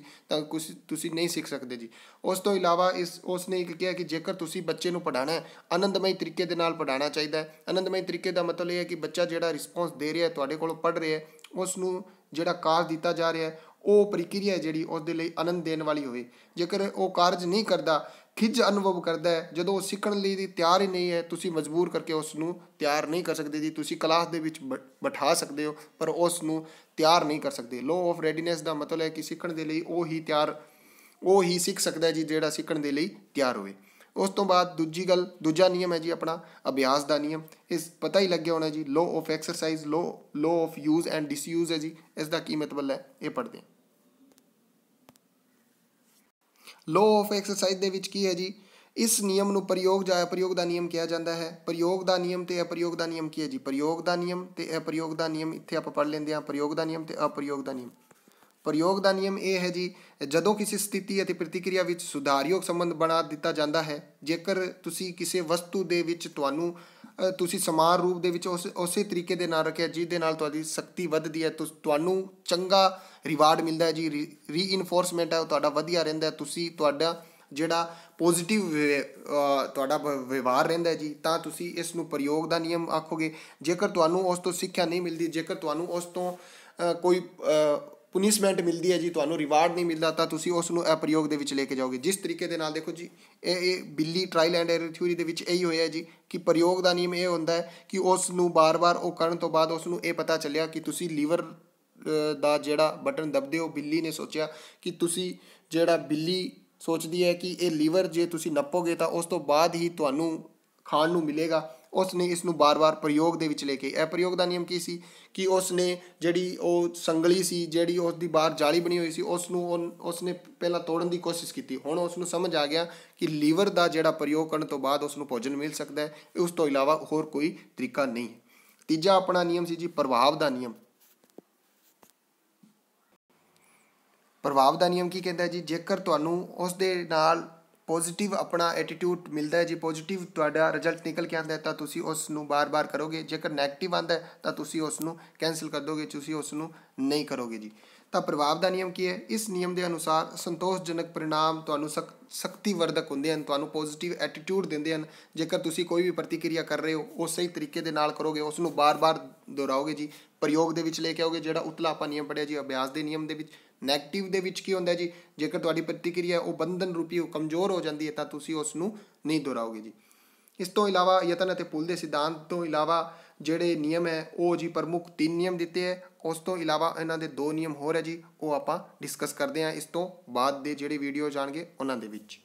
ਤਾਂ ਤੁਸੀਂ ਨਹੀਂ ਸਿੱਖ ਸਕਦੇ ਜੀ। ਉਸ ਤੋਂ ਇਲਾਵਾ ਉਸ ਨੇ ਇੱਕ ਕਿਹਾ ਕਿ ਜੇਕਰ ਤੁਸੀਂ ਬੱਚੇ ਨੂੰ ਪੜ੍ਹਾਉਣਾ ਹੈ, ਆਨੰਦਮਈ ਤਰੀਕੇ ਦੇ ਨਾਲ ਪੜ੍ਹਾਉਣਾ ਚਾਹੀਦਾ ਹੈ। ਆਨੰਦਮਈ ਤਰੀਕੇ ਦਾ ਮਤਲਬ ਇਹ ਹੈ ਕਿ ਬੱਚਾ ਜਿਹੜਾ ਰਿਸਪੌਂਸ ਦੇ ਰਿਹਾ, ਤੁਹਾਡੇ ਕੋਲੋਂ ਪੜ੍ਹ ਰਿਹਾ, ਉਸ ਨੂੰ ਜਿਹੜਾ ਕਾਰਜ ਦਿੱਤਾ ਜਾ ਰਿਹਾ ਉਹ ਪ੍ਰਕਿਰਿਆ ਜਿਹੜੀ ਉਸ ਦੇ ਲਈ ਆਨੰਦ ਦੇਣ ਵਾਲੀ ਹੋਵੇ। ਜੇਕਰ ਉਹ ਕਾਰਜ ਨਹੀਂ ਕਰਦਾ, ਖਿੱਚ ਅਨੁਭਵ ਕਰਦਾ ਹੈ, ਜਦੋਂ ਉਹ ਸਿੱਖਣ ਲਈ ਤਿਆਰ ਹੀ ਨਹੀਂ ਹੈ, ਤੁਸੀਂ ਮਜਬੂਰ ਕਰਕੇ ਉਸ ਨੂੰ ਤਿਆਰ ਨਹੀਂ ਕਰ ਸਕਦੇ ਜੀ। ਤੁਸੀਂ ਕਲਾਸ ਦੇ ਵਿੱਚ ਬਿਠਾ ਸਕਦੇ ਹੋ ਪਰ ਉਸ ਨੂੰ ਤਿਆਰ ਨਹੀਂ ਕਰ ਸਕਦੇ। ਲੋ ਆਫ ਰੈਡੀਨੈਸ ਦਾ ਮਤਲਬ ਹੈ ਕਿ ਸਿੱਖਣ ਦੇ ਲਈ ਉਹ ਹੀ ਸਿੱਖ ਸਕਦਾ ਜੀ ਜਿਹੜਾ ਸਿੱਖਣ ਦੇ ਲਈ ਤਿਆਰ ਹੋਵੇ। ਉਸ ਤੋਂ ਬਾਅਦ ਦੂਜਾ ਨਿਯਮ ਹੈ ਜੀ ਆਪਣਾ ਅਭਿਆਸ ਦਾ ਨਿਯਮ। ਇਸ ਪਤਾ ਹੀ ਲੱਗਿਆ ਹੋਣਾ ਜੀ। Law of exercise, law of use and disuse ਹੈ ਜੀ। ਇਸ ਦਾ ਕੀ ਮਤਲਬ ਹੈ, ਇਹ ਪੜ੍ਹਦੇ ਹਾਂ। ਲੋ ਆਫ ਐਕਸਰਸਾਈਜ਼ ਦੇ ਵਿੱਚ ਕੀ ਹੈ ਜੀ, ਇਸ ਨਿਯਮ ਨੂੰ ਪ੍ਰਯੋਗ ਜਾਂ ਅਪ੍ਰਯੋਗ ਦਾ ਨਿਯਮ ਕਿਹਾ ਜਾਂਦਾ ਹੈ। ਪ੍ਰਯੋਗ ਦਾ ਨਿਯਮ ਤੇ ਅਪ੍ਰਯੋਗ ਦਾ ਨਿਯਮ ਕੀ ਹੈ ਜੀ। ਪ੍ਰਯੋਗ ਦਾ ਨਿਯਮ ਤੇ ਅਪ੍ਰਯੋਗ ਦਾ ਨਿਯਮ ਇੱਥੇ ਆਪਾਂ ਪੜ੍ਹ ਲੈਂਦੇ ਹਾਂ। ਪ੍ਰਯੋਗ ਦਾ ਨਿਯਮ ਤੇ ਅਪ੍ਰਯੋਗ ਦਾ ਨਿਯਮ। ਪ੍ਰਯੋਗ ਦਾ ਨਿਯਮ ਇਹ ਹੈ ਜੀ, ਜਦੋਂ ਕਿਸੇ ਸਥਿਤੀ ਅਤੇ ਪ੍ਰਤੀਕਿਰਿਆ ਵਿੱਚ ਸੁਧਾਰਯੋਗ ਸੰਬੰਧ ਬਣਾ ਦਿੱਤਾ ਜਾਂਦਾ ਹੈ। ਜੇਕਰ ਤੁਸੀਂ ਕਿਸੇ ਵਸਤੂ ਦੇ ਵਿੱਚ ਤੁਸੀਂ ਸਮਾਨ ਰੂਪ ਦੇ ਵਿੱਚ ਉਸੇ ਤਰੀਕੇ ਦੇ ਨਾਲ ਰੱਖਿਆ ਜਿਹਦੇ ਨਾਲ ਤੁਹਾਡੀ ਸ਼ਕਤੀ ਵੱਧਦੀ ਹੈ, ਤੁਹਾਨੂੰ ਚੰਗਾ ਰਿਵਾਰਡ ਮਿਲਦਾ ਹੈ ਜੀ, ਰੀਇਨਫੋਰਸਮੈਂਟ ਹੈ ਉਹ ਤੁਹਾਡਾ ਵਧੀਆ ਰਹਿੰਦਾ ਹੈ, ਤੁਹਾਡਾ ਜਿਹੜਾ ਪੋਜ਼ੀਟਿਵ ਤੁਹਾਡਾ ਵਿਵਹਾਰ ਰਹਿੰਦਾ ਜੀ, ਤਾਂ ਤੁਸੀਂ ਇਸ ਨੂੰ ਪ੍ਰਯੋਗ ਦਾ ਨਿਯਮ ਆਖੋਗੇ। ਜੇਕਰ ਤੁਹਾਨੂੰ ਉਸ ਤੋਂ ਸਿੱਖਿਆ ਨਹੀਂ ਮਿਲਦੀ, ਜੇਕਰ ਤੁਹਾਨੂੰ ਉਸ ਤੋਂ ਕੋਈ ਪੁਨਿਸ਼ਮੈਂਟ ਮਿਲਦੀ ਹੈ ਜੀ, ਤੁਹਾਨੂੰ ਰਿਵਾਰਡ ਨਹੀਂ ਮਿਲਦਾ, ਤਾਂ ਤੁਸੀਂ ਉਸ ਨੂੰ ਅਪ੍ਰਯੋਗ ਦੇ ਵਿੱਚ ਲੈ ਕੇ ਜਾਓਗੇ। ਜਿਸ ਤਰੀਕੇ ਦੇ ਨਾਲ ਦੇਖੋ ਜੀ, ਇਹ ਬਿੱਲੀ ਟਰਾਇਲ ਐਂਡ ਐਰਰ ਥਿਊਰੀ ਦੇ ਵਿੱਚ ਇਹੀ ਹੋਇਆ ਜੀ ਕਿ ਪ੍ਰਯੋਗ ਦਾ ਨਿਯਮ ਇਹ ਹੁੰਦਾ ਹੈ ਕਿ ਉਸ ਨੂੰ ਬਾਰ-ਬਾਰ ਉਹ ਕਰਨ ਤੋਂ ਬਾਅਦ ਉਸ ਨੂੰ ਇਹ ਪਤਾ ਚੱਲਿਆ ਕਿ ਤੁਸੀਂ ਲੀਵਰ ਦਾ ਜਿਹੜਾ ਬਟਨ ਦਬਦੇ ਹੋ। ਬਿੱਲੀ ਨੇ ਸੋਚਿਆ ਕਿ ਬਿੱਲੀ ਸੋਚਦੀ ਹੈ ਕਿ ਇਹ ਲੀਵਰ ਜੇ ਤੁਸੀਂ ਨੱਪੋਗੇ ਤਾਂ ਉਸ ਤੋਂ ਬਾਅਦ ਹੀ ਤੁਹਾਨੂੰ ਖਾਣ ਨੂੰ ਮਿਲੇਗਾ। ਉਸ ਨੇ ਇਸ ਨੂੰ ਬਾਰ-ਬਾਰ ਪ੍ਰਯੋਗ ਦੇ ਵਿੱਚ ਲੈ ਕੇ, ਇਹ ਪ੍ਰਯੋਗ ਦਾ ਨਿਯਮ ਕੀ ਸੀ ਕਿ ਉਸ ਨੇ ਜਿਹੜੀ ਉਹ ਸੰਗਲੀ ਸੀ, ਜਿਹੜੀ ਉਸ ਦੀ ਬਾਹਰ ਜਾਲੀ ਬਣੀ ਹੋਈ ਸੀ, ਉਸ ਨੇ ਪਹਿਲਾਂ ਤੋੜਨ ਦੀ ਕੋਸ਼ਿਸ਼ ਕੀਤੀ। ਹੁਣ ਉਸ ਨੂੰ ਸਮਝ ਆ ਗਿਆ ਕਿ ਲੀਵਰ ਦਾ ਜਿਹੜਾ ਪ੍ਰਯੋਗ ਕਰਨ ਤੋਂ ਬਾਅਦ ਉਸ ਨੂੰ ਭੋਜਨ ਮਿਲ ਸਕਦਾ ਹੈ, ਉਸ ਤੋਂ ਇਲਾਵਾ ਹੋਰ ਕੋਈ ਤਰੀਕਾ ਨਹੀਂ ਹੈ। ਤੀਜਾ ਆਪਣਾ ਨਿਯਮ ਸੀ ਜੀ ਪ੍ਰਭਾਵ ਦਾ ਨਿਯਮ। ਪ੍ਰਭਾਵ ਦਾ ਨਿਯਮ ਕੀ ਕਹਿੰਦਾ ਜੀ, ਜੇਕਰ ਤੁਹਾਨੂੰ ਉਸ ਦੇ ਨਾਲ ਪੋਜ਼ੀਟਿਵ ਆਪਣਾ ਐਟੀਟਿਊਡ ਮਿਲਦਾ ਹੈ ਜੀ, ਪੋਜ਼ੀਟਿਵ ਤੁਹਾਡਾ ਰਿਜ਼ਲਟ ਨਿਕਲ ਕੇ ਆਉਂਦਾ ਹੈ ਤਾਂ ਤੁਸੀਂ ਉਸ ਨੂੰ ਬਾਰ-ਬਾਰ ਕਰੋਗੇ। ਜੇਕਰ ਨੈਗੇਟਿਵ ਆਉਂਦਾ ਹੈ ਤਾਂ ਤੁਸੀਂ ਉਸ ਨੂੰ ਕੈਂਸਲ ਕਰ ਦੋਗੇ, ਤੁਸੀਂ ਉਸ ਨੂੰ ਨਹੀਂ ਕਰੋਗੇ ਜੀ। ਤਾਂ ਪ੍ਰਭਾਵ ਦਾ ਨਿਯਮ ਕੀ ਹੈ, ਇਸ ਨਿਯਮ ਦੇ ਅਨੁਸਾਰ ਸੰਤੋਸ਼ਜਨਕ ਪਰਿਣਾਮ ਤੁਹਾਨੂੰ ਸ਼ਕਤੀਵਰਧਕ ਹੁੰਦੇ ਹਨ, ਤੁਹਾਨੂੰ ਪੋਜ਼ੀਟਿਵ ਐਟੀਟਿਊਡ ਦਿੰਦੇ ਹਨ। ਜੇਕਰ ਤੁਸੀਂ ਕੋਈ ਵੀ ਪ੍ਰਤੀਕਿਰਿਆ ਕਰ ਰਹੇ ਹੋ ਉਹ ਸਹੀ ਤਰੀਕੇ ਦੇ ਨਾਲ ਕਰੋਗੇ, ਉਸ ਨੂੰ ਬਾਰ-ਬਾਰ ਦੁਹਰਾਓਗੇ ਜੀ, ਪ੍ਰਯੋਗ ਦੇ ਵਿੱਚ ਲੈ ਕੇ ਆਓਗੇ। ਜਿਹੜਾ ਉਤਲਾ ਆਪਾਂ ਨਿਯਮ ਪੜ੍ਹਿਆ ਜੀ ਅਭਿਆਸ ਦੇ ਨਿਯਮ ਦੇ ਵਿੱਚ। ਨੈਗੇਟਿਵ ਦੇ ਵਿੱਚ ਕੀ ਹੁੰਦਾ ਜੀ, ਜੇਕਰ ਤੁਹਾਡੀ ਪ੍ਰਤੀਕਿਰਿਆ ਉਹ ਬੰਧਨ ਰੂਪੀ ਉਹ ਕਮਜ਼ੋਰ ਹੋ ਜਾਂਦੀ ਹੈ ਤਾਂ ਤੁਸੀਂ ਉਸ ਨੂੰ ਨਹੀਂ ਦੁਹਰਾਓਗੇ ਜੀ। ਇਸ ਤੋਂ ਇਲਾਵਾ ਯਤਨ ਅਤੇ ਭੁੱਲ ਦੇ ਸਿਧਾਂਤ ਤੋਂ ਇਲਾਵਾ ਜਿਹੜੇ ਨਿਯਮ ਹੈ ਉਹ ਜੀ ਪ੍ਰਮੁੱਖ 3 ਨਿਯਮ ਦਿੱਤੇ ਹੈ। ਉਸ ਤੋਂ ਇਲਾਵਾ ਇਹਨਾਂ ਦੇ 2 ਨਿਯਮ ਹੋਰ ਹੈ ਜੀ, ਉਹ ਆਪਾਂ ਡਿਸਕਸ ਕਰਦੇ ਹਾਂ ਇਸ ਤੋਂ ਬਾਅਦ ਦੇ ਜਿਹੜੇ ਵੀਡੀਓ ਜਾਣਗੇ ਉਹਨਾਂ ਦੇ ਵਿੱਚ।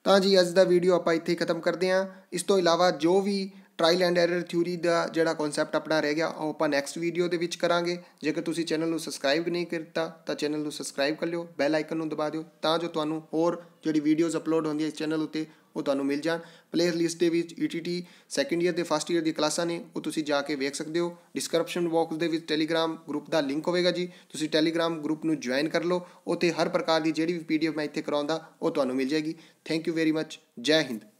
ਤਾਂ ਜੀ ਅੱਜ ਦਾ ਵੀਡੀਓ ਆਪਾਂ ਇੱਥੇ ਖਤਮ ਕਰਦੇ ਹਾਂ। ਇਸ ਤੋਂ ਇਲਾਵਾ ਜੋ ਵੀ ਟਰਾਇਲ ਐਂਡ ਐਰਰ ਥਿਊਰੀ ਦਾ ਜਿਹੜਾ ਕਨਸੈਪਟ ਆਪਣਾ ਰਹਿ ਗਿਆ ਉਹ ਆਪਾਂ ਨੈਕਸਟ ਵੀਡੀਓ ਦੇ ਵਿੱਚ ਕਰਾਂਗੇ। ਜੇਕਰ ਤੁਸੀਂ ਚੈਨਲ ਨੂੰ ਸਬਸਕ੍ਰਾਈਬ ਨਹੀਂ ਕੀਤਾ ਤਾਂ ਚੈਨਲ ਨੂੰ ਸਬਸਕ੍ਰਾਈਬ ਕਰ ਲਿਓ, ਬੈਲ ਆਈਕਨ ਨੂੰ ਦਬਾ ਦਿਓ ਤਾਂ ਜੋ ਤੁਹਾਨੂੰ ਹੋਰ ਜਿਹੜੀ ਵੀਡੀਓਜ਼ ਅਪਲੋਡ ਹੁੰਦੀਆਂ ਇਸ ਚੈਨਲ ਉੱਤੇ ਉਹ ਤੁਹਾਨੂੰ ਮਿਲ ਜਾਣ। ਪਲੇਅ ਲਿਸਟ ਦੇ ਵਿੱਚ ETT ਸੈਕਿੰਡ ਈਅਰ ਦੇ ਫਸਟ ਈਅਰ ਦੀ ਕਲਾਸਾਂ ਨੇ, ਉਹ ਤੁਸੀਂ ਜਾ ਕੇ ਵੇਖ ਸਕਦੇ ਹੋ। ਡਿਸਕ੍ਰਿਪਸ਼ਨ ਬਾਕਸ ਦੇ ਵਿੱਚ ਟੈਲੀਗ੍ਰਾਮ ਗਰੁੱਪ ਦਾ ਲਿੰਕ ਹੋਵੇਗਾ ਜੀ, ਤੁਸੀਂ ਟੈਲੀਗ੍ਰਾਮ ਗਰੁੱਪ ਨੂੰ ਜੁਆਇਨ ਕਰ ਲਓ। ਉੱਥੇ ਹਰ ਪ੍ਰਕਾਰ ਦੀ ਜਿਹੜੀ ਵੀ PDF ਮੈਂ ਇੱਥੇ ਕਰਾਉਂਦਾ ਉਹ ਤੁਹਾਨੂੰ ਮਿਲ ਜਾਏਗੀ। Thank you very much. ਜੈ ਹਿੰਦ।